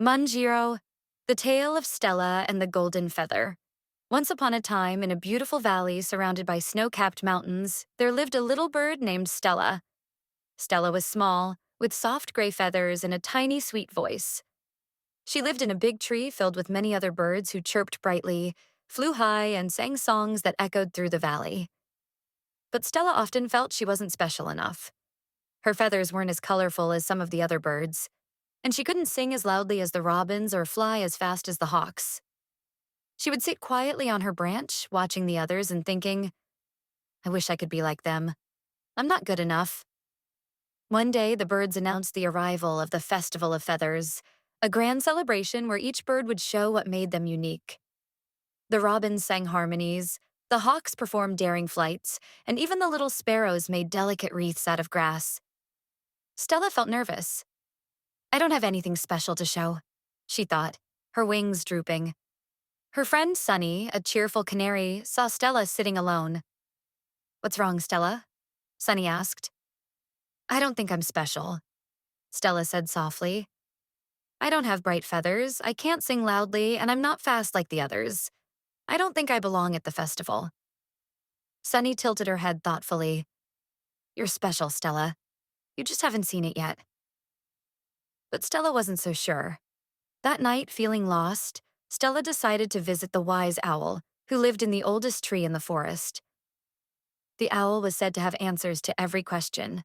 Manjiro, the tale of Stella and the golden feather. Once upon a time, in a beautiful valley surrounded by snow-capped mountains, there lived a little bird named Stella. Stella was small, with soft gray feathers and a tiny, sweet voice. She lived in a big tree filled with many other birds who chirped brightly, flew high, and sang songs that echoed through the valley. But Stella often felt she wasn't special enough. Her feathers weren't as colorful as some of the other birds, and she couldn't sing as loudly as the robins or fly as fast as the hawks. She would sit quietly on her branch, watching the others and thinking, I wish I could be like them. I'm not good enough. One day, the birds announced the arrival of the Festival of Feathers, a grand celebration where each bird would show what made them unique. The robins sang harmonies, the hawks performed daring flights, and even the little sparrows made delicate wreaths out of grass. Stella felt nervous. I don't have anything special to show, she thought, her wings drooping. Her friend Sunny, a cheerful canary, saw Stella sitting alone. What's wrong, Stella? Sunny asked. I don't think I'm special, Stella said softly. I don't have bright feathers, I can't sing loudly, and I'm not fast like the others. I don't think I belong at the festival. Sunny tilted her head thoughtfully. You're special, Stella. You just haven't seen it yet. But Stella wasn't so sure. That night, feeling lost, Stella decided to visit the wise owl, who lived in the oldest tree in the forest. The owl was said to have answers to every question.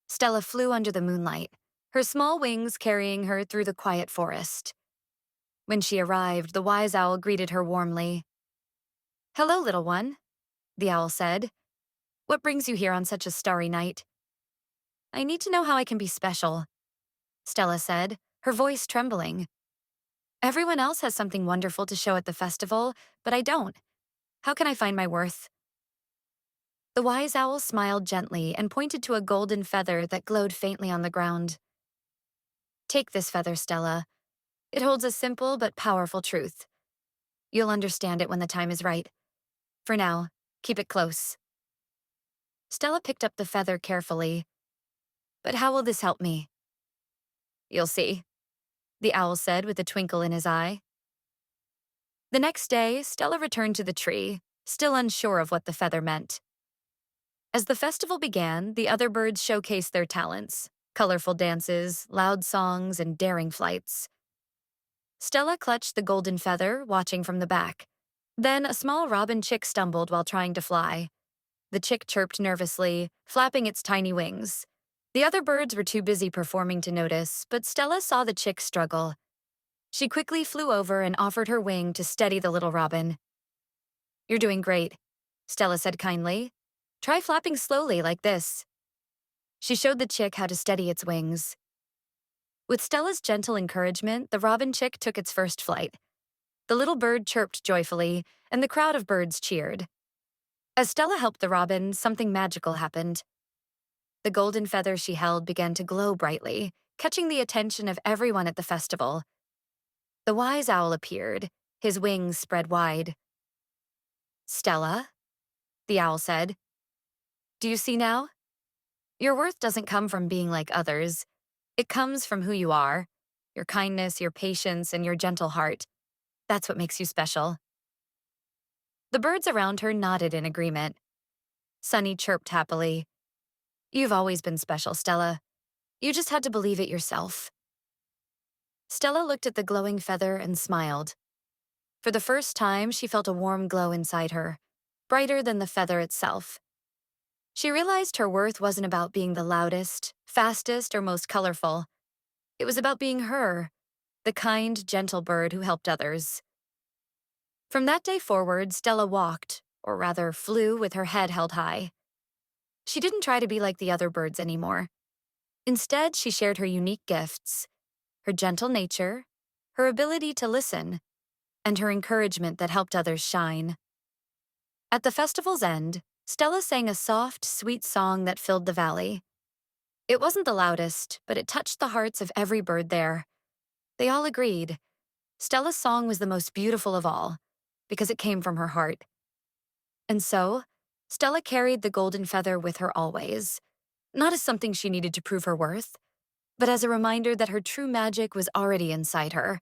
Stella flew under the moonlight, her small wings carrying her through the quiet forest. When she arrived, the wise owl greeted her warmly. Hello, little one, the owl said. What brings you here on such a starry night? I need to know how I can be special, Stella said, her voice trembling. Everyone else has something wonderful to show at the festival, but I don't. How can I find my worth? The wise owl smiled gently and pointed to a golden feather that glowed faintly on the ground. Take this feather, Stella. It holds a simple but powerful truth. You'll understand it when the time is right. For now, keep it close. Stella picked up the feather carefully. But how will this help me? You'll see, the owl said with a twinkle in his eye. The next day, Stella returned to the tree, still unsure of what the feather meant. As the festival began, the other birds showcased their talents, colorful dances, loud songs, and daring flights. Stella clutched the golden feather, watching from the back. Then a small robin chick stumbled while trying to fly. The chick chirped nervously, flapping its tiny wings. The other birds were too busy performing to notice, but Stella saw the chick struggle. She quickly flew over and offered her wing to steady the little robin. You're doing great, Stella said kindly. Try flapping slowly like this. She showed the chick how to steady its wings. With Stella's gentle encouragement, the robin chick took its first flight. The little bird chirped joyfully, and the crowd of birds cheered. As Stella helped the robin, something magical happened. The golden feather she held began to glow brightly, catching the attention of everyone at the festival. The wise owl appeared, his wings spread wide. Stella, the owl said, do you see now? Your worth doesn't come from being like others. It comes from who you are, your kindness, your patience, and your gentle heart. That's what makes you special. The birds around her nodded in agreement. Sunny chirped happily. You've always been special, Stella. You just had to believe it yourself. Stella looked at the glowing feather and smiled. For the first time, she felt a warm glow inside her, brighter than the feather itself. She realized her worth wasn't about being the loudest, fastest, or most colorful. It was about being her, the kind, gentle bird who helped others. From that day forward, Stella walked, or rather flew, with her head held high. She didn't try to be like the other birds anymore. Instead, she shared her unique gifts, her gentle nature, her ability to listen, and her encouragement that helped others shine. At the festival's end, Stella sang a soft, sweet song that filled the valley. It wasn't the loudest, but it touched the hearts of every bird there. They all agreed. Stella's song was the most beautiful of all, because it came from her heart. And so, Stella carried the golden feather with her always, not as something she needed to prove her worth, but as a reminder that her true magic was already inside her.